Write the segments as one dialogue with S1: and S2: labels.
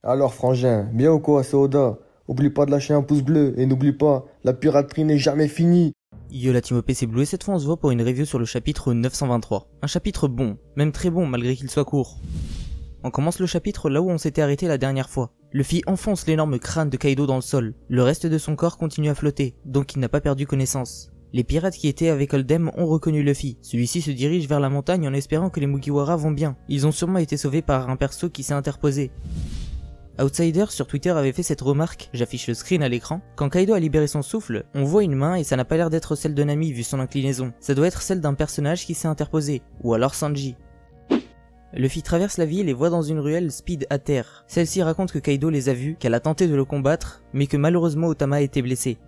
S1: Alors frangin, bien ou quoi, c'est Oda? Oublie pas de lâcher un pouce bleu et n'oublie pas, la piraterie n'est jamais finie.
S2: Yo la team OP c'est Blue et cette fois on se voit pour une review sur le chapitre 923. Un chapitre bon, même très bon malgré qu'il soit court. On commence le chapitre là où on s'était arrêté la dernière fois. Luffy enfonce l'énorme crâne de Kaido dans le sol. Le reste de son corps continue à flotter, donc il n'a pas perdu connaissance. Les pirates qui étaient avec Oldem ont reconnu Luffy. Celui-ci se dirige vers la montagne en espérant que les Mugiwara vont bien. Ils ont sûrement été sauvés par un perso qui s'est interposé. Outsider sur Twitter avait fait cette remarque, j'affiche le screen à l'écran. Quand Kaido a libéré son souffle, on voit une main et ça n'a pas l'air d'être celle de Nami vu son inclinaison. Ça doit être celle d'un personnage qui s'est interposé, ou alors Sanji. Luffy traverse la ville et voit dans une ruelle Speed à terre. Celle-ci raconte que Kaido les a vus, qu'elle a tenté de le combattre, mais que malheureusement Otama a été blessé.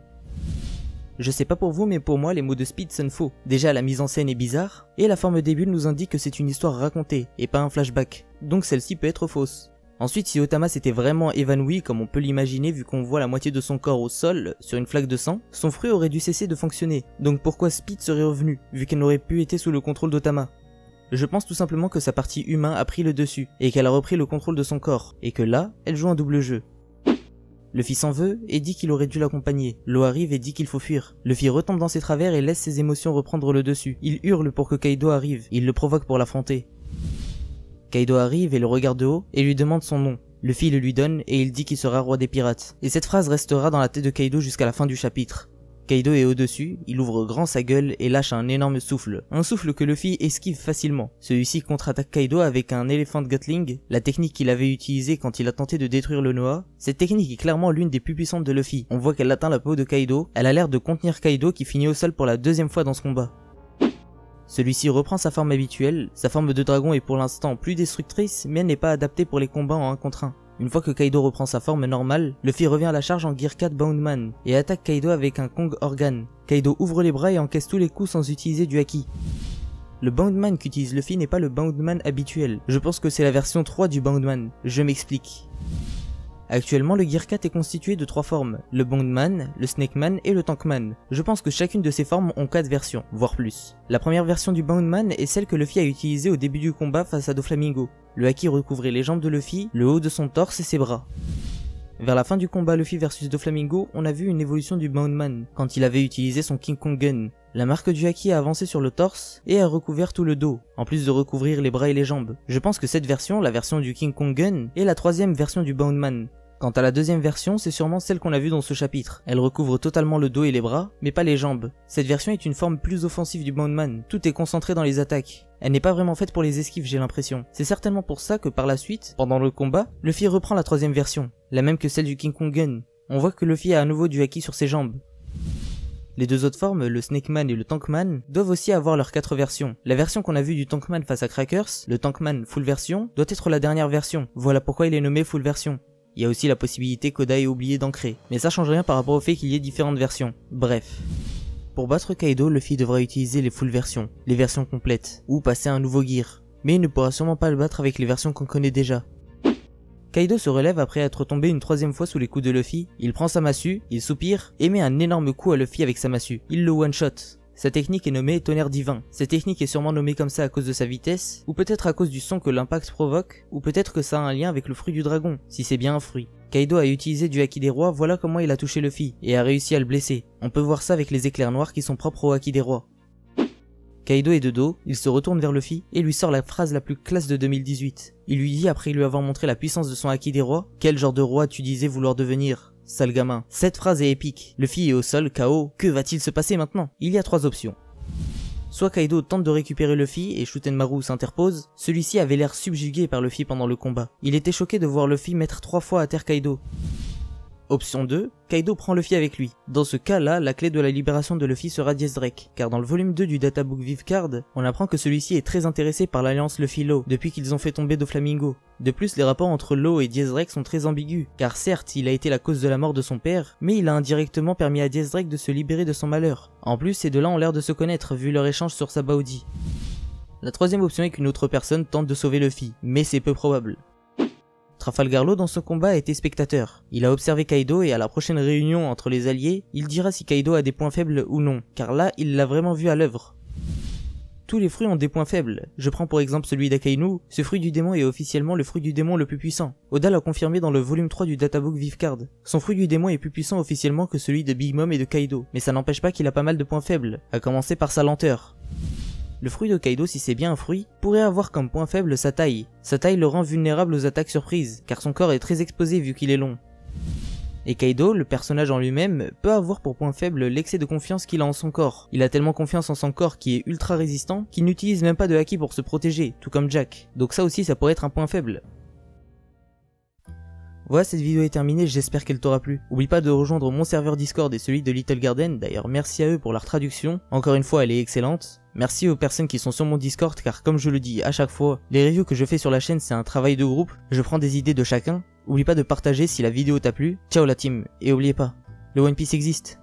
S2: Je sais pas pour vous mais pour moi les mots de Speed sonnent faux. Déjà la mise en scène est bizarre, et la forme des bulles nous indique que c'est une histoire racontée, et pas un flashback. Donc celle-ci peut être fausse. Ensuite, si Otama s'était vraiment évanoui comme on peut l'imaginer vu qu'on voit la moitié de son corps au sol, sur une flaque de sang, son fruit aurait dû cesser de fonctionner. Donc pourquoi Speed serait revenu, vu qu'elle n'aurait pu être sous le contrôle d'Otama? Je pense tout simplement que sa partie humain a pris le dessus, et qu'elle a repris le contrôle de son corps, et que là, elle joue un double jeu. Luffy s'en veut et dit qu'il aurait dû l'accompagner. L'eau arrive et dit qu'il faut fuir. Luffy retombe dans ses travers et laisse ses émotions reprendre le dessus. Il hurle pour que Kaido arrive, il le provoque pour l'affronter. Kaido arrive et le regarde de haut et lui demande son nom. Luffy le lui donne et il dit qu'il sera roi des pirates. Et cette phrase restera dans la tête de Kaido jusqu'à la fin du chapitre. Kaido est au-dessus, il ouvre grand sa gueule et lâche un énorme souffle. Un souffle que Luffy esquive facilement. Celui-ci contre-attaque Kaido avec un Elephant Gatling, la technique qu'il avait utilisée quand il a tenté de détruire le Noah. Cette technique est clairement l'une des plus puissantes de Luffy. On voit qu'elle atteint la peau de Kaido, elle a l'air de contenir Kaido qui finit au sol pour la deuxième fois dans ce combat. Celui-ci reprend sa forme habituelle, sa forme de dragon est pour l'instant plus destructrice mais elle n'est pas adaptée pour les combats en 1 contre 1. Une fois que Kaido reprend sa forme normale, Luffy revient à la charge en Gear 4 Boundman et attaque Kaido avec un Kong Organ. Kaido ouvre les bras et encaisse tous les coups sans utiliser du haki. Le Boundman qu'utilise Luffy n'est pas le Boundman habituel, je pense que c'est la version 3 du Boundman, je m'explique. Actuellement, le Gear 4 est constitué de 3 formes, le Boundman, le Snakeman et le Tankman. Je pense que chacune de ces formes ont 4 versions, voire plus. La première version du Boundman est celle que Luffy a utilisée au début du combat face à Doflamingo. Le haki recouvrait les jambes de Luffy, le haut de son torse et ses bras. Vers la fin du combat Luffy vs Doflamingo, on a vu une évolution du Boundman, quand il avait utilisé son King Kong Gun. La marque du haki a avancé sur le torse et a recouvert tout le dos, en plus de recouvrir les bras et les jambes. Je pense que cette version, la version du King Kong Gun, est la 3e version du Boundman. Quant à la deuxième version, c'est sûrement celle qu'on a vue dans ce chapitre. Elle recouvre totalement le dos et les bras, mais pas les jambes. Cette version est une forme plus offensive du Boundman, tout est concentré dans les attaques. Elle n'est pas vraiment faite pour les esquives, j'ai l'impression. C'est certainement pour ça que par la suite, pendant le combat, Luffy reprend la 3e version, la même que celle du King Kong Gun. On voit que Luffy a à nouveau du haki sur ses jambes. Les deux autres formes, le Snakeman et le Tankman, doivent aussi avoir leurs 4 versions. La version qu'on a vue du Tankman face à Crackers, le Tankman full version, doit être la dernière version. Voilà pourquoi il est nommé full version. Il y a aussi la possibilité qu'Oda ait oublié d'ancrer, mais ça change rien par rapport au fait qu'il y ait différentes versions. Bref. Pour battre Kaido, Luffy devra utiliser les full versions, les versions complètes, ou passer un nouveau gear. Mais il ne pourra sûrement pas le battre avec les versions qu'on connaît déjà. Kaido se relève après être tombé une 3e fois sous les coups de Luffy, il prend sa massue, il soupire, et met un énorme coup à Luffy avec sa massue. Il le one-shot. Sa technique est nommée tonnerre divin. Cette technique est sûrement nommée comme ça à cause de sa vitesse, ou peut-être à cause du son que l'impact provoque, ou peut-être que ça a un lien avec le fruit du dragon, si c'est bien un fruit. Kaido a utilisé du haki des rois, voilà comment il a touché Luffy, et a réussi à le blesser. On peut voir ça avec les éclairs noirs qui sont propres au haki des rois. Kaido est de dos, il se retourne vers Luffy, et lui sort la phrase la plus classe de 2018. Il lui dit après lui avoir montré la puissance de son haki des rois, « Quel genre de roi tu disais vouloir devenir ?» Sale gamin. Cette phrase est épique. Luffy est au sol, KO. Que va-t-il se passer maintenant? Il y a 3 options. Soit Kaido tente de récupérer Luffy et Shutenmaru s'interpose, celui-ci avait l'air subjugué par Luffy pendant le combat. Il était choqué de voir Luffy mettre 3 fois à terre Kaido. Option 2, Kaido prend Luffy avec lui. Dans ce cas-là, la clé de la libération de Luffy sera Diez Drake, car dans le volume 2 du databook Vivecard, on apprend que celui-ci est très intéressé par l'alliance Luffy-Law, depuis qu'ils ont fait tomber Doflamingo. De plus, les rapports entre Law et Diez Drake sont très ambigus, car certes, il a été la cause de la mort de son père, mais il a indirectement permis à Diez Drake de se libérer de son malheur. En plus, ces deux-là ont l'air de se connaître, vu leur échange sur Sabaody. La 3e option est qu'une autre personne tente de sauver Luffy, mais c'est peu probable. Trafalgar Law dans ce combat a été spectateur. Il a observé Kaido et à la prochaine réunion entre les alliés, il dira si Kaido a des points faibles ou non, car là, il l'a vraiment vu à l'œuvre. Tous les fruits ont des points faibles. Je prends pour exemple celui d'Akainu, ce fruit du démon est officiellement le fruit du démon le plus puissant. Oda l'a confirmé dans le volume 3 du databook Vivecard. Son fruit du démon est plus puissant officiellement que celui de Big Mom et de Kaido, mais ça n'empêche pas qu'il a pas mal de points faibles, à commencer par sa lenteur. Le fruit de Kaido, si c'est bien un fruit, pourrait avoir comme point faible sa taille. Sa taille le rend vulnérable aux attaques surprises, car son corps est très exposé vu qu'il est long. Et Kaido, le personnage en lui-même, peut avoir pour point faible l'excès de confiance qu'il a en son corps. Il a tellement confiance en son corps qui est ultra résistant qu'il n'utilise même pas de haki pour se protéger, tout comme Jack. Donc ça aussi ça pourrait être un point faible. Voilà, cette vidéo est terminée, j'espère qu'elle t'aura plu. Oublie pas de rejoindre mon serveur Discord et celui de Little Garden, d'ailleurs merci à eux pour leur traduction, encore une fois elle est excellente. Merci aux personnes qui sont sur mon Discord car comme je le dis à chaque fois, les reviews que je fais sur la chaîne c'est un travail de groupe, je prends des idées de chacun. Oublie pas de partager si la vidéo t'a plu, ciao la team, et oubliez pas, le One Piece existe.